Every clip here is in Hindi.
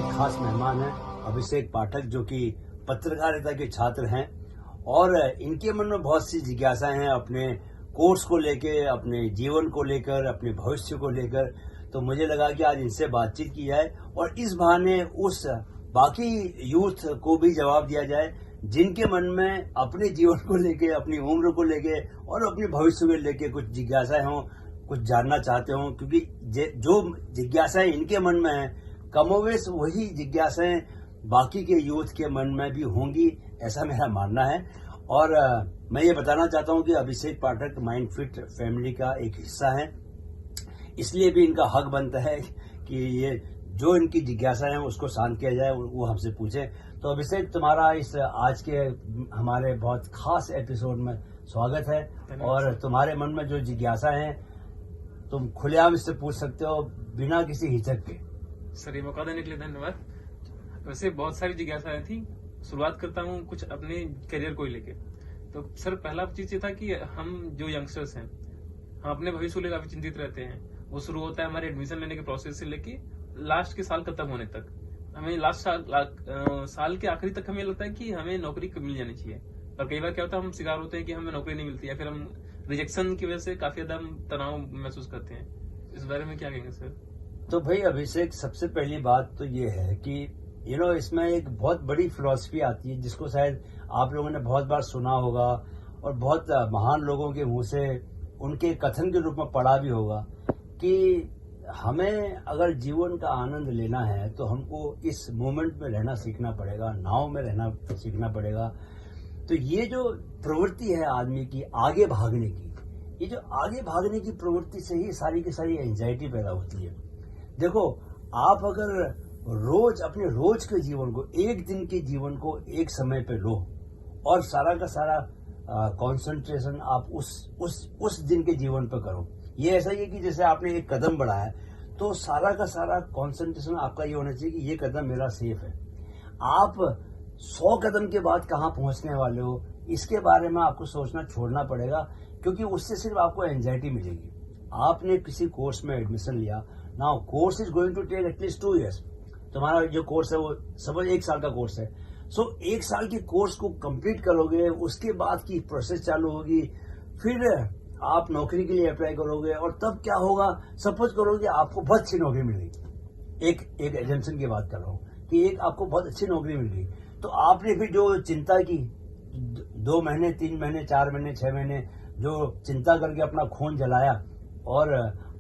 एक खास मेहमान हैं अभिषेक पाठक, जो कि पत्रकारिता के छात्र हैं और इनके मन में बहुत सी जिज्ञासाएं हैं अपने कोर्स को लेकर, अपने जीवन को लेकर, अपने भविष्य को लेकर। तो मुझे लगा कि आज इनसे बातचीत की जाए और इस बहाने उस बाकी यूथ को भी जवाब दिया जाए जिनके मन में अपने जीवन को लेके, अपनी उम्र को लेके और अपने भविष्य को लेके कुछ जिज्ञासाएं हों, कुछ जानना चाहते हों। क्योंकि जो जिज्ञासाएं इनके मन में हैं, कमोवेश वही जिज्ञासाएं बाकी के यूथ के मन में भी होंगी, ऐसा मेरा मानना है। और मैं ये बताना चाहता हूं कि अभिषेक पाठक माइंड फिट फैमिली का एक हिस्सा है, इसलिए भी इनका हक बनता है कि ये जो इनकी जिज्ञासा है उसको शांत किया जाए, वो हमसे पूछें। तो अभिषेक, तुम्हारा इस आज के हमारे बहुत खास एपिसोड में स्वागत है और तुम्हारे मन में जो जिज्ञासा है तुम खुलेआम इससे पूछ सकते हो बिना किसी हिचक के। सर, ये मौका देने के लिए धन्यवाद। वैसे बहुत सारी जिज्ञासाएं थी। शुरुआत करता हूँ कुछ अपने करियर को लेके। तो सर, पहला चीज ये था कि हम जो यंगस्टर्स हैं, हम अपने भविष्य को लेकर काफी चिंतित रहते हैं। वो शुरू होता है हमारे एडमिशन लेने के प्रोसेस से लेके लास्ट के साल खत्म होने तक। हमें लास्ट साल के आखिरी तक हमें लगता है कि हमें नौकरी मिल जानी चाहिए, और कई बार क्या होता है हम शिकार होते हैं कि हमें नौकरी नहीं मिलती, या फिर हम रिजेक्शन की वजह से काफी ज्यादा तनाव महसूस करते हैं। इस बारे में क्या कहेंगे सर? तो भाई अभिषेक, सबसे पहली बात तो ये है कि इसमें एक बहुत बड़ी फिलॉसफी आती है जिसको शायद आप लोगों ने बहुत बार सुना होगा और बहुत महान लोगों के मुंह से उनके कथन के रूप में पढ़ा भी होगा कि हमें अगर जीवन का आनंद लेना है तो हमको इस मोमेंट में रहना सीखना पड़ेगा, नाव में रहना सीखना पड़ेगा। तो ये जो प्रवृत्ति है आदमी की आगे भागने की, ये जो आगे भागने की प्रवृत्ति से ही सारी की सारी एंजाइटी पैदा होती है। देखो, आप अगर रोज अपने रोज के जीवन को, एक दिन के जीवन को एक समय पे लो और सारा का सारा कंसंट्रेशन आप उस दिन के जीवन पे करो। ये ऐसा ही है कि जैसे आपने एक कदम बढ़ाया तो सारा का सारा कंसंट्रेशन आपका ये होना चाहिए कि ये कदम मेरा सेफ है। आप 100 कदम के बाद कहाँ पहुंचने वाले हो, इसके बारे में आपको सोचना छोड़ना पड़ेगा, क्योंकि उससे सिर्फ आपको एंजाइटी मिलेगी। आपने किसी कोर्स में एडमिशन लिया, now course is going to take at least 2 years। तुम्हारा जो कोर्स है वो समझ 1 साल का कोर्स है। सो 1 साल के कोर्स को कंप्लीट करोगे, उसके बाद की प्रोसेस चालू होगी, फिर आप नौकरी के लिए अप्लाई करोगे और तब क्या होगा, सपोज करो कि आपको बहुत अच्छी नौकरी मिल गई। एक एजेंशन की बात कर रहा हूँ कि एक आपको बहुत अच्छी नौकरी मिल गई, तो आपने फिर जो चिंता की 2 महीने, 3 महीने, 4 महीने, 6 महीने जो चिंता करके अपना खून जलाया और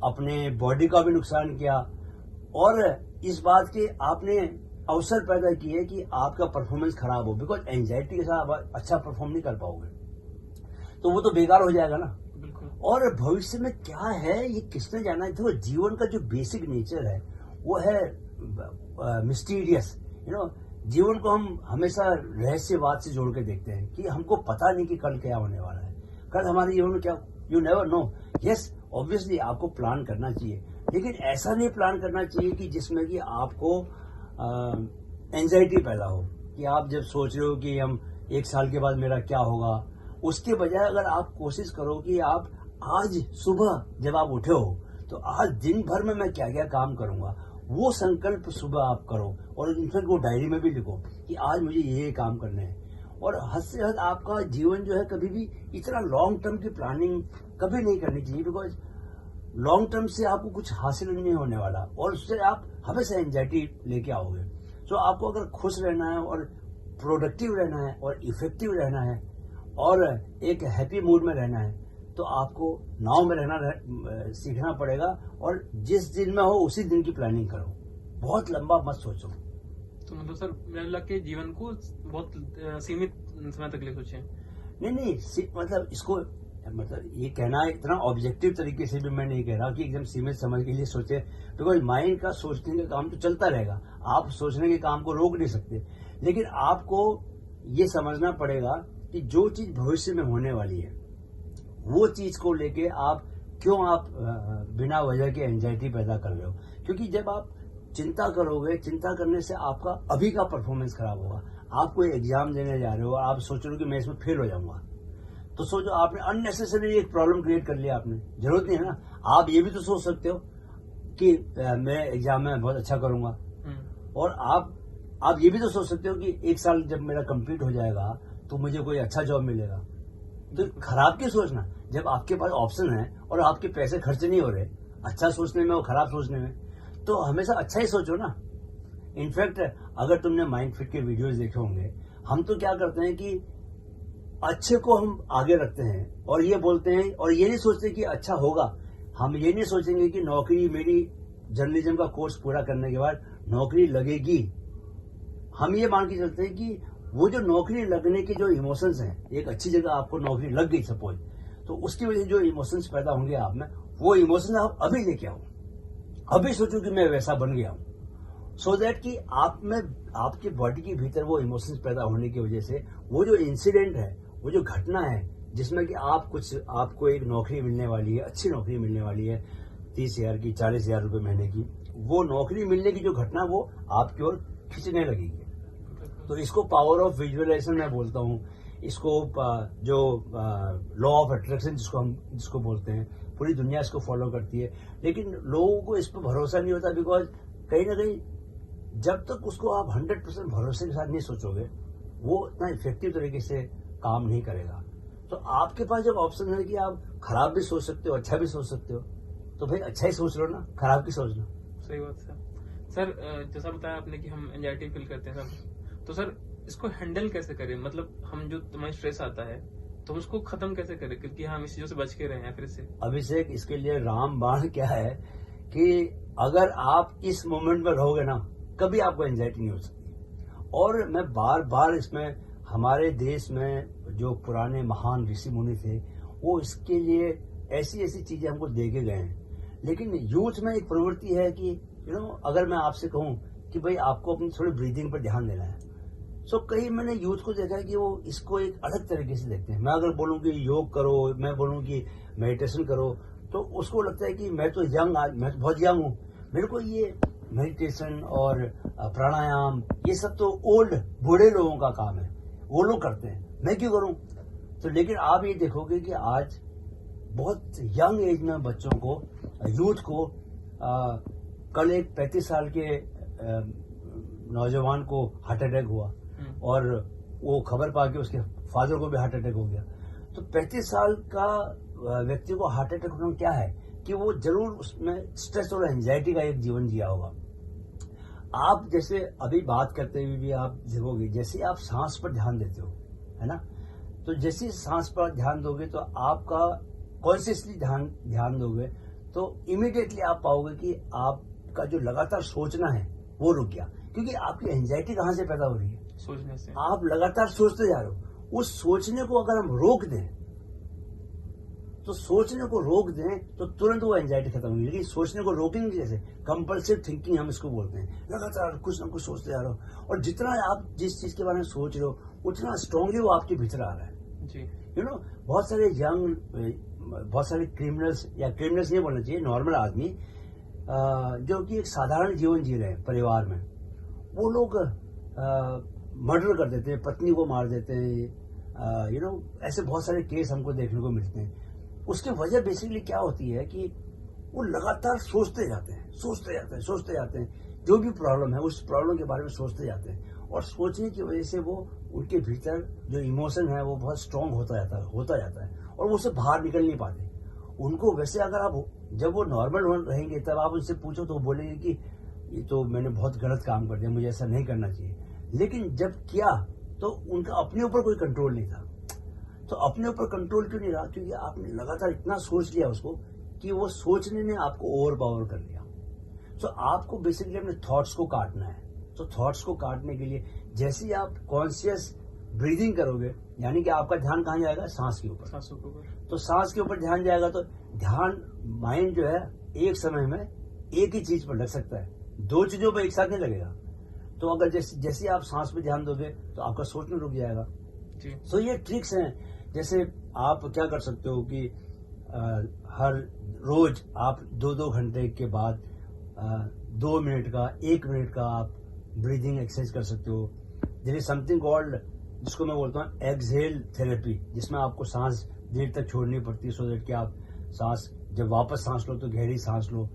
अपने बॉडी का भी नुकसान किया, और इस बात के आपने अवसर पैदा किए कि आपका परफॉर्मेंस खराब हो, बिकॉज एंजाइटी के साथ आप अच्छा परफॉर्म नहीं कर पाओगे, तो वो तो बेकार हो जाएगा ना। और भविष्य में क्या है ये किसने जाना है। देखो, जीवन का जो बेसिक नेचर है वो है मिस्टीरियस। जीवन को हम हमेशा रहस्यवाद से जोड़ के देखते हैं कि हमको पता नहीं कि कल क्या होने वाला है, कल हमारे जीवन में क्या, you never know. Yes, obviously आपको प्लान करना चाहिए, लेकिन ऐसा नहीं प्लान करना चाहिए कि जिसमें कि आपको एंजाइटी पैदा हो, कि आप जब सोच रहे हो कि हम 1 साल के बाद मेरा क्या होगा, उसके बजाय अगर आप कोशिश करो कि आप आज सुबह जब आप उठे हो तो आज दिन भर में मैं क्या क्या काम करूंगा, वो संकल्प सुबह आप करो और इनफैक्ट वो डायरी में भी लिखो कि आज मुझे ये काम करने हैं। और हद से हद आपका जीवन जो है कभी भी इतना लॉन्ग टर्म की प्लानिंग कभी नहीं करनी चाहिए, बिकॉज लॉन्ग टर्म से आपको कुछ हासिल नहीं होने वाला और उससे आप हमेशा एंजाइटी लेके आओगे। तो आपको अगर खुश रहना है और प्रोडक्टिव रहना है और इफेक्टिव रहना है और एक हैप्पी मूड में रहना है, तो आपको नाव में रहना सीखना पड़ेगा, और जिस दिन में हो उसी दिन की प्लानिंग करो, बहुत लंबा मत सोचो। तो मतलब सर, मेरे लग के जीवन को बहुत सीमित समय तक ले सोचे। नहीं, मतलब इसको, मतलब ये कहना इतना ऑब्जेक्टिव तरीके से भी मैं नहीं कह रहा कि एकदम सीमित समय के लिए सोचे, बिकॉज माइंड का सोचने का काम तो चलता रहेगा, आप सोचने के काम को रोक नहीं सकते। लेकिन आपको ये समझना पड़ेगा कि जो चीज भविष्य में होने वाली है वो चीज को लेके आप क्यों बिना वजह के एंजाइटी पैदा कर रहे हो। क्योंकि जब आप चिंता करोगे, चिंता करने से आपका अभी का परफॉर्मेंस खराब होगा। आप कोई एग्जाम देने जा रहे हो, आप सोच रहे हो कि मैं इसमें फेल हो जाऊंगा, तो सोचो आपने अननेसेसरी एक प्रॉब्लम क्रिएट कर लिया, आपने जरूरत नहीं है ना। आप ये भी तो सोच सकते हो कि मैं एग्जाम में बहुत अच्छा करूंगा, और आप ये भी तो सोच सकते हो कि 1 साल जब मेरा कंप्लीट हो जाएगा तो मुझे कोई अच्छा जॉब मिलेगा। तो खराब क्यों सोचना जब आपके पास ऑप्शन है और आपके पैसे खर्च नहीं हो रहे, अच्छा सोचने में और खराब सोचने में। तो हमेशा अच्छा ही सोचो ना। इनफैक्ट अगर तुमने माइंड फिट के वीडियोस देखे होंगे, हम तो क्या करते हैं कि अच्छे को हम आगे रखते हैं और ये बोलते हैं और ये नहीं सोचते कि अच्छा होगा। हम ये नहीं सोचेंगे कि नौकरी मेरी जर्नलिज्म का कोर्स पूरा करने के बाद नौकरी लगेगी। हम ये मान के चलते हैं कि वो जो नौकरी लगने के जो इमोशंस हैं, एक अच्छी जगह आपको नौकरी लग गई सपोज, तो उसकी वजह से जो इमोशंस पैदा होंगे आप में, वो इमोशंस आप अभी लेके आओ। अभी सोचो कि मैं वैसा बन गया हूं, सो दैट कि आप में आपके बॉडी के भीतर वो इमोशंस पैदा होने की वजह से वो जो इंसिडेंट है, वो जो घटना है जिसमें कि आपको एक नौकरी मिलने वाली है, अच्छी नौकरी मिलने वाली है 30,000 की, 40,000 रुपए महीने की, वो नौकरी मिलने की जो घटना वो आपकी ओर खींचने लगेगी। तो इसको पावर ऑफ विजुअलाइजेशन मैं बोलता हूँ। इसको जो लॉ ऑफ अट्रैक्शन जिसको बोलते हैं, पूरी दुनिया इसको फॉलो करती है, लेकिन लोगों को इस पर भरोसा नहीं होता। बिकॉज कहीं ना कहीं जब तक उसको आप 100% भरोसे के साथ नहीं सोचोगे, वो इतना इफेक्टिव तरीके से काम नहीं करेगा। तो आपके पास जब ऑप्शन है कि आप खराब भी सोच सकते हो, अच्छा भी सोच सकते हो, तो भाई अच्छा ही सोच लो ना, खराब की सोचना। सही बात सर। जैसा बताया आपने कि हम एंजाइटी फील करते हैं सब, तो सर इसको हैंडल कैसे करें? मतलब हम जो तुम्हें स्ट्रेस आता है तो उसको खत्म कैसे करें, क्योंकि हम इस चीजों से बच के रहे हैं फिर से। अभिषेक, इसके लिए रामबाण क्या है कि अगर आप इस मोमेंट में रहोगे ना, कभी आपको एंजाइटी नहीं हो सकती। और मैं बार बार इसमें, हमारे देश में जो पुराने महान ऋषि मुनि थे, वो इसके लिए ऐसी ऐसी चीजें हमको दे के गए हैं। लेकिन यूथ में एक प्रवृत्ति है कि अगर मैं आपसे कहूं कि भाई आपको अपनी थोड़ी ब्रीदिंग पर ध्यान देना है, सो कहीं मैंने यूथ को देखा है कि वो इसको एक अलग तरीके से देखते हैं। मैं अगर बोलूं कि योग करो, मैं बोलूं कि मेडिटेशन करो, तो उसको लगता है कि मैं तो बहुत यंग हूं, मेरे को ये मेडिटेशन और प्राणायाम ये सब तो ओल्ड बूढ़े लोगों का काम है, वो लोग करते हैं, मैं क्यों करूं। तो लेकिन आप ये देखोगे कि आज बहुत यंग एज में बच्चों को, यूथ को, कल एक 35 साल के नौजवान को हार्ट अटैक हुआ और वो खबर पाके उसके फादर को भी हार्ट अटैक हो गया। तो 35 साल का व्यक्ति को हार्ट अटैक होना क्या है कि वो जरूर उसमें स्ट्रेस और एंजाइटी का एक जीवन जिया होगा। आप जैसे अभी बात करते हुए भी आप देखोगे, जैसे आप सांस पर ध्यान देते हो, है ना, तो जैसे सांस पर ध्यान दोगे तो आपका कॉन्शियसली ध्यान दोगे तो इमीडिएटली आप पाओगे कि आपका जो लगातार सोचना है वो रुक गया। क्योंकि आपकी एंजाइटी कहां से पैदा हो रही है? सोचने से। आप लगातार सोचते जा रहे हो। उस सोचने को अगर हम रोक दें, तो सोचने को रोक दें तो तुरंत वो एंजाइटी खत्म होगी। लेकिन सोचने को रोकेंगे जैसे, कंपल्सिव थिंकिंग हम इसको बोलते हैं, लगातार कुछ ना कुछ सोचते जा रहे हो, और जितना आप जिस चीज के बारे में सोच रहे हो उतना स्ट्रांगली वो आपके भीतर आ रहा है जी। बहुत सारे बहुत सारे क्रिमिनल्स, या क्रिमिनल्स नहीं बोलना चाहिए, नॉर्मल आदमी जो कि एक साधारण जीवन जी रहे हैं परिवार में, वो लोग मर्डर कर देते हैं, पत्नी को मार देते हैं, ऐसे बहुत सारे केस हमको देखने को मिलते हैं। उसकी वजह बेसिकली क्या होती है कि वो लगातार सोचते जाते हैं, जो भी प्रॉब्लम है उस प्रॉब्लम के बारे में सोचते जाते हैं, और सोचने की वजह से वो उनके भीतर जो इमोशन है वो बहुत स्ट्रांग होता जाता है और वो उससे बाहर निकल नहीं पाते। उनको वैसे अगर आप, जब वो नॉर्मल रहेंगे तब आप उनसे पूछो तो वो बोलेंगे कि ये तो मैंने बहुत गलत काम कर दिया, मुझे ऐसा नहीं करना चाहिए। लेकिन जब किया तो उनका अपने ऊपर कोई कंट्रोल नहीं था। तो अपने ऊपर कंट्रोल क्यों नहीं रहा? क्योंकि आपने लगातार इतना सोच लिया उसको कि वो सोचने ने आपको ओवर पावर कर लिया। तो आपको बेसिकली अपने थॉट्स को काटना है। तो थॉट्स को काटने के लिए जैसे ही आप कॉन्शियस ब्रीदिंग करोगे, यानी कि आपका ध्यान कहाँ जाएगा? सांस के ऊपर। तो सांस के ऊपर ध्यान जाएगा तो ध्यान, माइंड जो है एक समय में एक ही चीज पर लग सकता है, दो चीजों पर एक साथ नहीं लगेगा। तो अगर जैसे आप सांस पे ध्यान दोगे तो आपका सोचना रुक जाएगा। तो ये ट्रिक्स हैं। जैसे आप क्या कर सकते हो कि हर रोज आप 2-2 घंटे के बाद 2 मिनट का, 1 मिनट का आप ब्रीदिंग एक्सरसाइज कर सकते हो। देयर इज समथिंग कॉल्ड, जिसको मैं बोलता हूँ एक्सहेल थेरेपी, जिसमें आपको सांस देर तक छोड़नी पड़ती है, सो दैट कि आप सांस, जब वापस सांस लो तो गहरी सांस लो।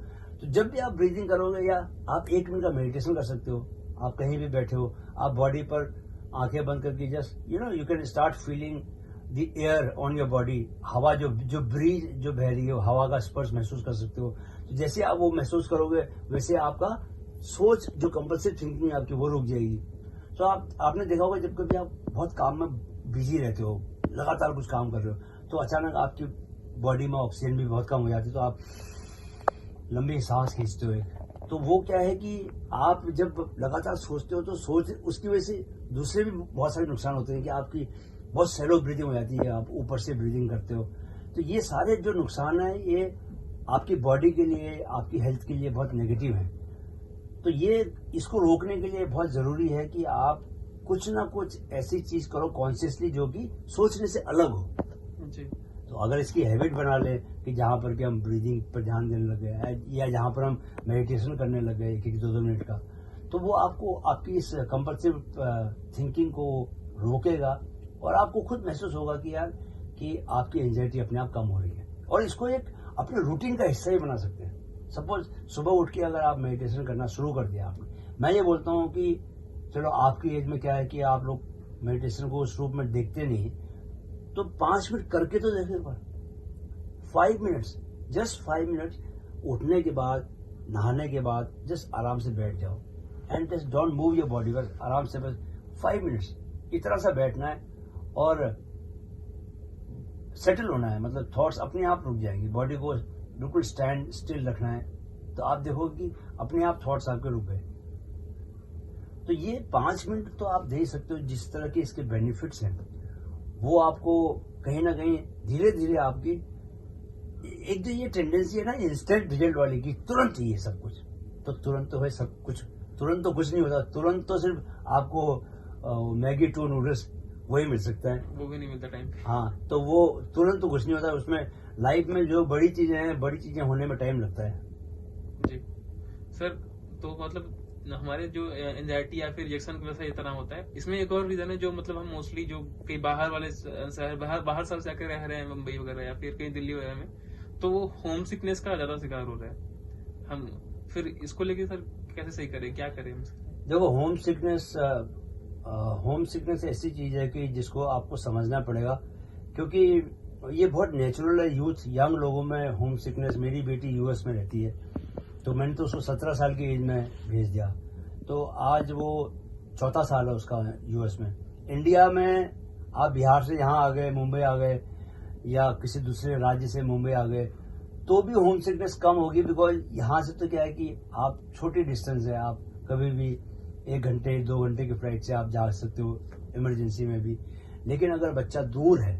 तो जब भी आप ब्रीदिंग करोगे, या आप 1 मिनट का मेडिटेशन कर सकते हो, आप कहीं भी बैठे हो, आप बॉडी पर आंखें बंद करके just you can start feeling the air on your body. हवा जो ब्रीज जो बह रही है, हवा का स्पर्श महसूस कर सकते हो। तो जैसे आप वो महसूस करोगे वैसे आपका सोच जो कंपल्सिव थिंकिंग है आपकी वो रुक जाएगी। तो आपने देखा होगा जब कभी आप बहुत काम में बिजी रहते हो, लगातार कुछ काम कर रहे हो, तो अचानक आपकी बॉडी में ऑक्सीजन भी बहुत कम हो जाती है, तो आप लंबी सांस खींचते हो। तो वो क्या है कि आप जब लगातार सोचते हो तो सोच उसकी वजह से दूसरे भी बहुत सारे नुकसान होते हैं कि आपकी बहुत सैलो ब्रीदिंग हो जाती है, आप ऊपर से ब्रीदिंग करते हो। तो ये सारे जो नुकसान है ये आपकी बॉडी के लिए, आपकी हेल्थ के लिए बहुत नेगेटिव है। तो ये इसको रोकने के लिए बहुत जरूरी है कि आप कुछ ना कुछ ऐसी चीज करो कॉन्शियसली जो कि सोचने से अलग हो जी। तो अगर इसकी हैबिट बना ले कि जहां पर कि हम ब्रीदिंग पर ध्यान देने लगे या जहां पर हम मेडिटेशन करने लगे 1-2 मिनट का, तो वो आपको आपकी इस कंपल्सिव थिंकिंग को रोकेगा और आपको खुद महसूस होगा कि यार कि आपकी एंजाइटी अपने आप कम हो रही है। और इसको एक अपने रूटीन का हिस्सा ही बना सकते हैं। सपोज सुबह उठ के अगर आप मेडिटेशन करना शुरू कर दिया आपने, मैं ये बोलता हूँ कि चलो आपकी एज में क्या है कि आप लोग मेडिटेशन को उस रूप में देखते नहीं, तो 5 मिनट करके तो देखें पर 5 मिनट्स, जस्ट 5 मिनट्स उठने के बाद, नहाने के बाद जस्ट आराम से बैठ जाओ and just don't move your body, बस आराम से बस 5 मिनट्स इतना सा बैठना है और सेटल होना है। मतलब थॉट्स अपने आप रुक जाएंगे, बॉडी को बिल्कुल स्टैंड स्टिल रखना है, तो आप देखोगे कि अपने आप थॉट्स आपके रुक गए। तो ये 5 मिनट तो आप दे सकते हो। जिस तरह के इसके बेनिफिट्स हैं वो आपको कहीं ना कहीं धीरे धीरे आपकी एक जो ये टेंडेंसी है ना इंस्टेंट रिजल्ट वाली की, तुरंत ही ये सब कुछ, तो तुरंत तो है सब कुछ, तुरंत तो कुछ नहीं होता। तुरंत तो सिर्फ आपको मैगी 2 नूडल्स वही मिल सकता है, वो भी नहीं मिलता टाइम। हाँ, तो वो तुरंत तो कुछ नहीं होता। उसमें लाइफ में जो बड़ी चीजें हैं, बड़ी चीजें होने में टाइम लगता है। जी सर, तो मतलब हमारे जो एंजाइटी या फिर रिजेक्शन की वजह से इतना होता है, इसमें एक और रीजन है जो मतलब हम मोस्टली जो कई बाहर वाले शहर बाहर शहर से आकर रह रहे हैं, मुंबई वगैरह या फिर कहीं दिल्ली वगैरह में, तो वो होम सिकनेस का ज्यादा शिकार हो रहा है। हम फिर इसको लेके सर कैसे सही करें, क्या करें? देखो, होम सिकनेस ऐसी चीज है कि जिसको आपको समझना पड़ेगा, क्योंकि ये बहुत नेचुरल है। यंग लोगों में होम सिकनेस, मेरी बेटी यूएस में रहती है, तो मैंने तो उसको 17 साल की एज में भेज दिया, तो आज वो 4था साल है उसका यूएस में। इंडिया में आप बिहार से यहाँ आ गए, मुंबई आ गए, या किसी दूसरे राज्य से मुंबई आ गए, तो भी होम सिकनेस कम होगी, बिकॉज यहाँ से तो क्या है कि आप छोटी डिस्टेंस है, आप कभी भी 1 घंटे 2 घंटे की फ्लाइट से आप जा सकते हो इमरजेंसी में भी। लेकिन अगर बच्चा दूर है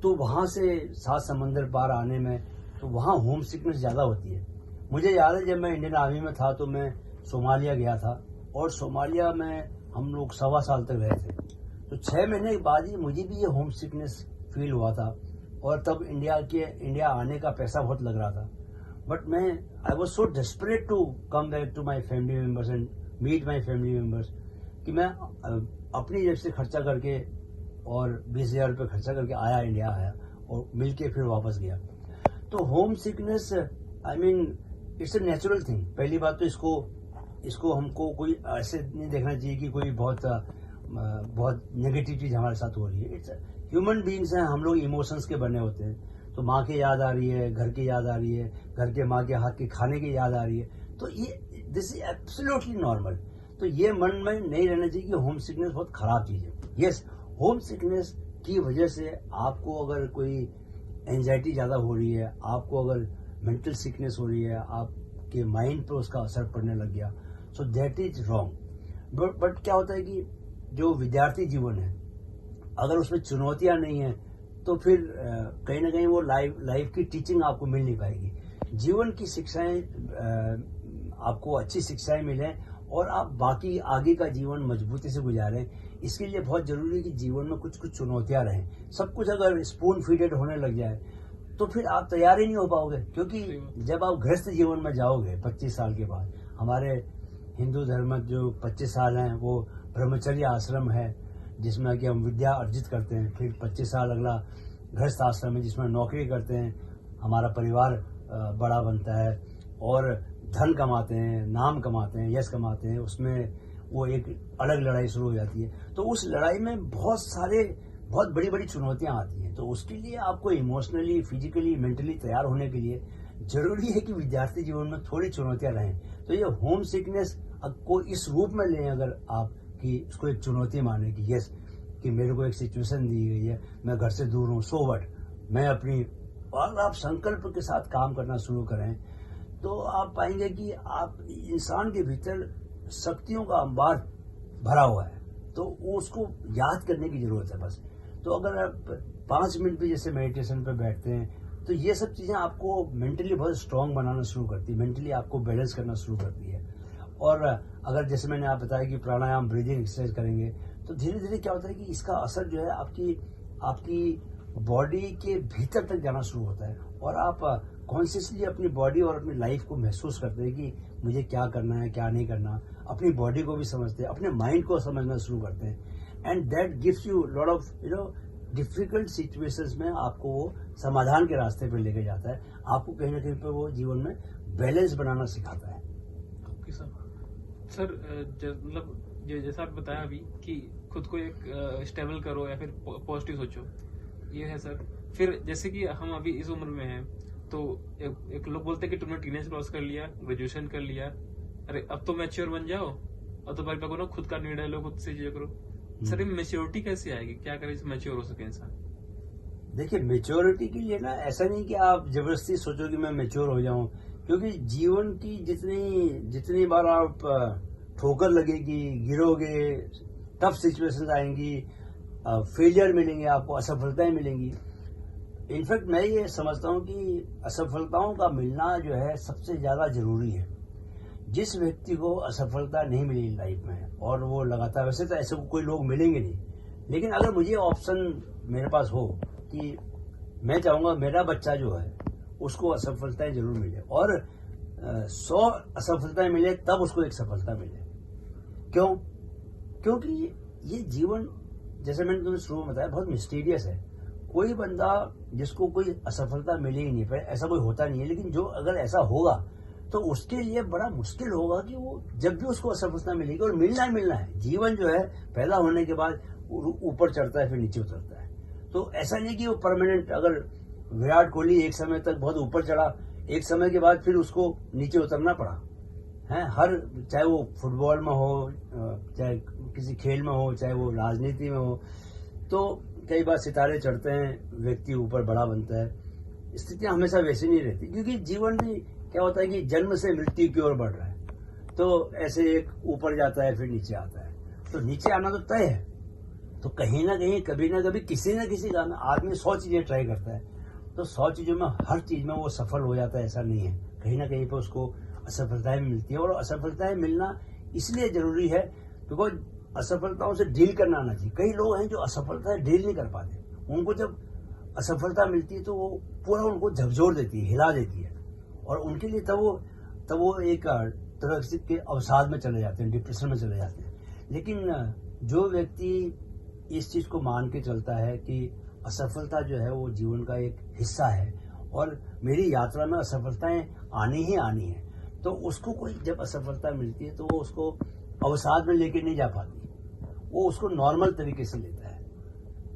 तो वहां से 7 समंदर पार आने में, तो वहां होम सिकनेस ज्यादा होती है। मुझे याद है जब मैं इंडियन आर्मी में था तो मैं सोमालिया गया था, और सोमालिया में हम लोग 1.25 साल तक रहे थे। तो 6 महीने के बाद ही मुझे भी ये होम सिकनेस फील हुआ था, और तब इंडिया आने का पैसा बहुत लग रहा था। But I was so desperate to come back to my family members and meet my family members कि मैं अपनी जेब से खर्चा करके और 20,000 रुपये खर्चा करके इंडिया आया और मिलके फिर वापस गया। तो home sickness, I mean it's a natural thing. पहली बात तो इसको हमको कोई ऐसे नहीं देखना चाहिए कि कोई बहुत नेगेटिव चीज हमारे साथ हो रही है। इट्स ह्यूमन बीइंग्स हैं हम लोग, इमोशंस के बने होते हैं। तो माँ की याद आ रही है, घर की याद आ रही है, घर के माँ के हाथ के खाने की याद आ रही है, तो ये दिस इज एब्सोल्युटली नॉर्मल। तो ये मन में नहीं रहना चाहिए कि होम सिकनेस बहुत खराब चीज है। यस, होम सिकनेस की वजह से आपको अगर कोई एंजाइटी ज्यादा हो रही है, आपको अगर मेंटल सिकनेस हो रही है, आपके माइंड पर उसका असर पड़ने लग गया, so that is wrong. But क्या होता है कि जो विद्यार्थी जीवन है, अगर उसमें चुनौतियां नहीं है तो फिर कहीं ना कहीं वो लाइफ की टीचिंग आपको मिल नहीं पाएगी। जीवन की शिक्षाएं, आपको अच्छी शिक्षाएं मिलें और आप बाकी आगे का जीवन मजबूती से गुजारें। इसके लिए बहुत जरूरी है कि जीवन में कुछ कुछ चुनौतियां रहें। सब कुछ अगर स्पून फीडेड होने लग जाए तो फिर आप तैयार ही नहीं हो पाओगे, क्योंकि जब आप गृहस्थ जीवन में जाओगे 25 साल के बाद, हमारे हिंदू धर्म में जो 25 साल हैं वो ब्रह्मचर्य आश्रम है जिसमें कि हम विद्या अर्जित करते हैं। फिर 25 साल अगला गृहस्थ आश्रम है जिसमें नौकरी करते हैं, हमारा परिवार बड़ा बनता है और धन कमाते हैं, नाम कमाते हैं, यश कमाते हैं। उसमें वो एक अलग लड़ाई शुरू हो जाती है। तो उस लड़ाई में बहुत बड़ी बड़ी चुनौतियां आती हैं। तो उसके लिए आपको इमोशनली, फिजिकली, मेंटली तैयार होने के लिए जरूरी है कि विद्यार्थी जीवन में थोड़ी चुनौतियां रहें। तो ये होम सिकनेस को इस रूप में लें अगर आप, कि इसको एक चुनौती माने कि यस, कि मेरे को एक सिचुएशन दी गई है, मैं घर से दूर हूँ, सो व्हाट, मैं अपनी, और आप संकल्प के साथ काम करना शुरू करें तो आप पाएंगे कि आप, इंसान के भीतर शक्तियों का अंबार भरा हुआ है। तो वो उसको याद करने की जरूरत है बस। तो अगर आप 5 मिनट भी जैसे मेडिटेशन पे बैठते हैं तो ये सब चीजें आपको मेंटली बहुत स्ट्रांग बनाना शुरू करती है, मेंटली आपको बैलेंस करना शुरू करती है। और अगर जैसे मैंने आप बताया कि प्राणायाम, ब्रीदिंग एक्सरसाइज करेंगे तो धीरे धीरे क्या होता है कि इसका असर जो है आपकी बॉडी के भीतर तक जाना शुरू होता है और आप कॉन्शियसली अपनी बॉडी और अपनी लाइफ को महसूस करते हैं कि मुझे क्या करना है, क्या नहीं करना। अपनी बॉडी को भी समझते हैं, अपने माइंड को समझना शुरू करते हैं। And that gives you lot of difficult situations में आपको वो समाधान के रास्ते पर लेके जाता है। आपको कहीं ना कहीं पर वो जीवन में बैलेंस बनाना सिखाता है। ओके सर, मतलब जैसा आप बताया अभी कि खुद को एक स्टेबल करो या फिर पॉजिटिव सोचो, ये है सर। फिर जैसे कि हम अभी इस उम्र में हैं तो एक लोग बोलते हैं कि तुमने टीनेज क्रॉस कर लिया, ग्रेजुएशन कर लिया, अरे अब तो मैच्योर बन जाओ और तो भाई करो, खुद का निर्णय लो, खुद से चीजें करो। सर ये मेच्योरिटी कैसे आएगी, क्या करें मैच्योर हो सके इंसान? देखिए, मेच्योरिटी के लिए ना ऐसा नहीं कि आप जबरदस्ती सोचो कि मैं मेच्योर हो जाऊं, क्योंकि जीवन की जितनी बार आप ठोकर लगेगी, गिरोगे, टफ सिचुएशंस आएंगी, फेलियर मिलेंगे, आपको असफलताएं मिलेंगी। इनफैक्ट मैं ये समझता हूं कि असफलताओं का मिलना जो है सबसे ज्यादा जरूरी है। जिस व्यक्ति को असफलता नहीं मिली लाइफ में और वो लगातार, वैसे तो ऐसे कोई लोग मिलेंगे नहीं, लेकिन अगर मुझे ऑप्शन मेरे पास हो कि मैं चाहूंगा मेरा बच्चा जो है उसको असफलताएं जरूर मिले और 100 असफलताएं मिले तब उसको एक सफलता मिले। क्यों? क्योंकि ये जीवन, जैसे मैंने तुम्हें शुरू में बताया, बहुत मिस्टीरियस है। कोई बंदा जिसको कोई असफलता मिली ही नहीं, पर ऐसा कोई होता नहीं है, लेकिन जो अगर ऐसा होगा तो उसके लिए बड़ा मुश्किल होगा कि वो जब भी उसको असफलता मिलेगी, और मिलना ही मिलना है। जीवन जो है पैदा होने के बाद ऊपर चढ़ता है फिर नीचे उतरता है। तो ऐसा नहीं कि वो परमानेंट, अगर विराट कोहली एक समय तक बहुत ऊपर चढ़ा, एक समय के बाद फिर उसको नीचे उतरना पड़ा है। चाहे वो फुटबॉल में हो, चाहे किसी खेल में हो, चाहे वो राजनीति में हो, तो कई बार सितारे चढ़ते हैं, व्यक्ति ऊपर बड़ा बनता है। स्थितियां हमेशा वैसी नहीं रहती, क्योंकि जीवन में क्या होता है कि जन्म से मृत्यु की ओर बढ़ रहा है। तो ऐसे एक ऊपर जाता है फिर नीचे आता है, तो नीचे आना तो तय है। तो कहीं ना कहीं, कभी ना कभी, किसी न किसी काम में आदमी 100 चीजें ट्राई करता है, तो 100 चीजों में हर चीज में वो सफल हो जाता है, ऐसा नहीं है। कहीं ना कहीं पर उसको असफलताएं मिलती है, और असफलताएं मिलना इसलिए जरूरी है बिकॉज असफलताओं से डील करना आना चाहिए। कई लोग हैं जो असफलताएं डील नहीं कर पाते, उनको जब असफलता मिलती है तो वो पूरा उनको झकझोर देती है, हिला देती है, और उनके लिए तब वो एक तरह के अवसाद में चले जाते हैं, डिप्रेशन में चले जाते हैं। लेकिन जो व्यक्ति इस चीज को मान के चलता है कि असफलता जो है वो जीवन का एक हिस्सा है और मेरी यात्रा में असफलताएं आनी ही आनी है, तो उसको कोई जब असफलता मिलती है तो वो उसको अवसाद में लेके नहीं जा पाती, वो उसको नॉर्मल तरीके से लेता है।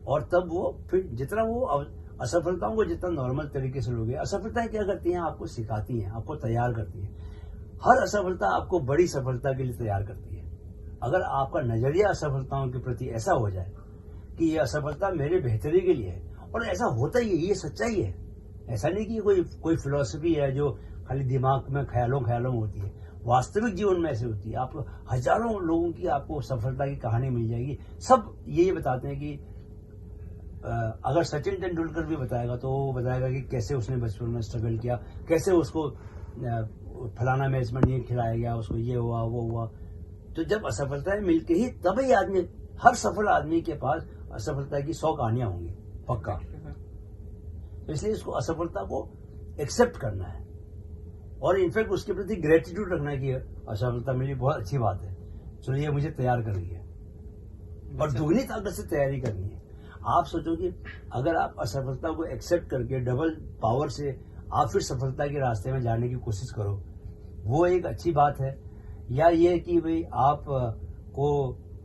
और तब वो फिर जितना वो असफलताओं को जितना नॉर्मल तरीके से लोगे, असफलताएं क्या करती हैं, आपको सिखाती हैं, आपको तैयार करती हैं। हर असफलता आपको बड़ी सफलता के लिए तैयार करती है। अगर आपका नजरिया असफलताओं के प्रति ऐसा हो जाए कि ये असफलता मेरे बेहतरी के लिए है, और ऐसा होता ही है, ये सच्चाई है। ऐसा नहीं कि कोई फिलॉसफी है जो खाली दिमाग में ख्यालों में होती है, वास्तविक जीवन में ऐसे होती है। आप हजारों लोगों की आपको सफलता की कहानी मिल जाएगी, सब यही बताते हैं कि अगर सचिन तेंदुलकर भी बताएगा तो वो बताएगा कि कैसे उसने बचपन में स्ट्रगल किया, कैसे उसको फलाना मैच में नहीं खिलाया गया, उसको ये हुआ वो हुआ। तो जब असफलताएं मिलके ही तभी आदमी, हर सफल आदमी के पास असफलता की 100 कहानियां होंगी, पक्का। तो इसलिए इसको, असफलता को एक्सेप्ट करना है और इनफैक्ट उसके प्रति ग्रेटिट्यूड रखना है कि असफलता मिली, बहुत अच्छी बात है, चलो ये मुझे तैयार कर रही है, और दुगनी ताकत से तैयारी करनी है। आप सोचो कि अगर आप असफलता को एक्सेप्ट करके डबल पावर से आप फिर सफलता के रास्ते में जाने की कोशिश करो, वो एक अच्छी बात है। या ये कि भाई आप को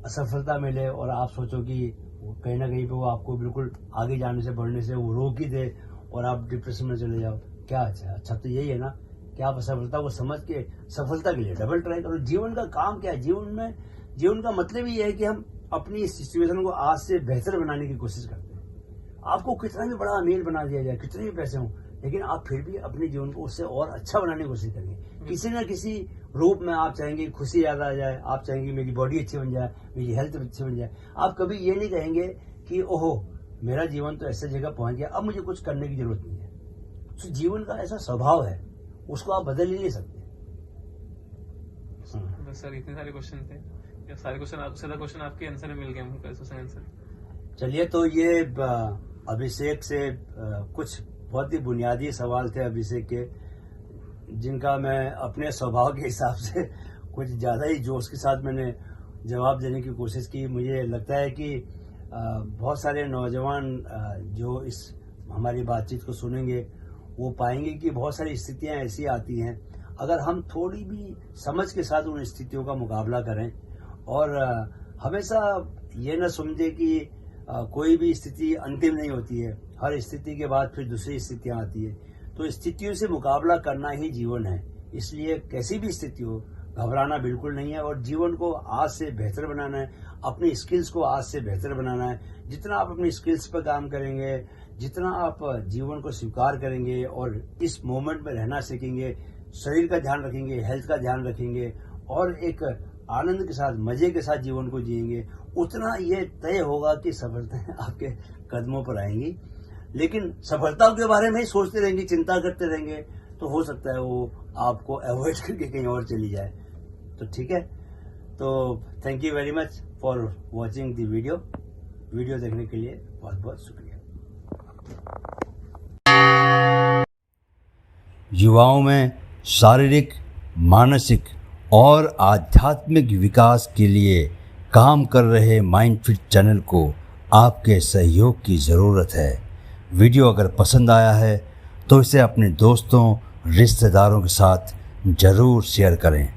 असफलता मिले और आप सोचो कि कहीं ना कहीं पे वो आपको बिल्कुल आगे जाने से बढ़ने से वो रोक ही दे और आप डिप्रेशन में चले जाओ, क्या अच्छा तो यही है ना कि आप असफलता को समझ के सफलता के लिए डबल ट्राई करो। जीवन का काम क्या है? जीवन का मतलब ही है कि हम अपनी इस सिचुएशन को आज से बेहतर बनाने की कोशिश करते हैं। आपको कितना भी बड़ा अमीर बना दिया जाए, कितने भी पैसे हों, लेकिन आप फिर भी अपने जीवन को उससे और अच्छा बनाने की कोशिश करेंगे। किसी न किसी रूप में आप चाहेंगे खुशी याद आ जाए, आप चाहेंगे मेरी बॉडी अच्छी बन जाए, मेरी हेल्थ अच्छी बन जाए। आप कभी ये नहीं कहेंगे कि ओहो मेरा जीवन तो ऐसी जगह पहुंच गया, अब मुझे कुछ करने की जरूरत नहीं है। तो जीवन का ऐसा स्वभाव है, उसको आप बदल ही नहीं सकते। बस सर इतने सारे क्वेश्चन थे, या सारे क्वेश्चन आपके आंसर में मिल गए हमको, कैसे आंसर? चलिए, तो ये अभिषेक से कुछ बहुत ही बुनियादी सवाल थे अभिषेक के, जिनका मैं अपने स्वभाव के हिसाब से कुछ ज़्यादा ही जोश के साथ मैंने जवाब देने की कोशिश की। मुझे लगता है कि बहुत सारे नौजवान जो इस हमारी बातचीत को सुनेंगे वो पाएंगे कि बहुत सारी स्थितियां ऐसी आती हैं, अगर हम थोड़ी भी समझ के साथ उन स्थितियों का मुकाबला करें और हमेशा ये न समझे कि कोई भी स्थिति अंतिम नहीं होती है, हर स्थिति के बाद फिर दूसरी स्थितियां आती है, तो स्थितियों से मुकाबला करना ही जीवन है। इसलिए कैसी भी स्थिति हो घबराना बिल्कुल नहीं है और जीवन को आज से बेहतर बनाना है, अपनी स्किल्स को आज से बेहतर बनाना है। जितना आप अपनी स्किल्स पर काम करेंगे, जितना आप जीवन को स्वीकार करेंगे और इस मोमेंट में रहना सीखेंगे, शरीर का ध्यान रखेंगे, हेल्थ का ध्यान रखेंगे और एक आनंद के साथ मजे के साथ जीवन को जिएंगे, उतना ये तय होगा कि सफलताएं आपके कदमों पर आएंगी। लेकिन सफलताओं के बारे में ही सोचते रहेंगे, चिंता करते रहेंगे, तो हो सकता है वो आपको अवॉइड करके कहीं और चली जाए। तो ठीक है, तो thank you very much for watching the video देखने के लिए बहुत बहुत शुक्रिया। युवाओं में शारीरिक, मानसिक और आध्यात्मिक विकास के लिए काम कर रहे माइंड फिट चैनल को आपके सहयोग की ज़रूरत है। वीडियो अगर पसंद आया है तो इसे अपने दोस्तों, रिश्तेदारों के साथ ज़रूर शेयर करें।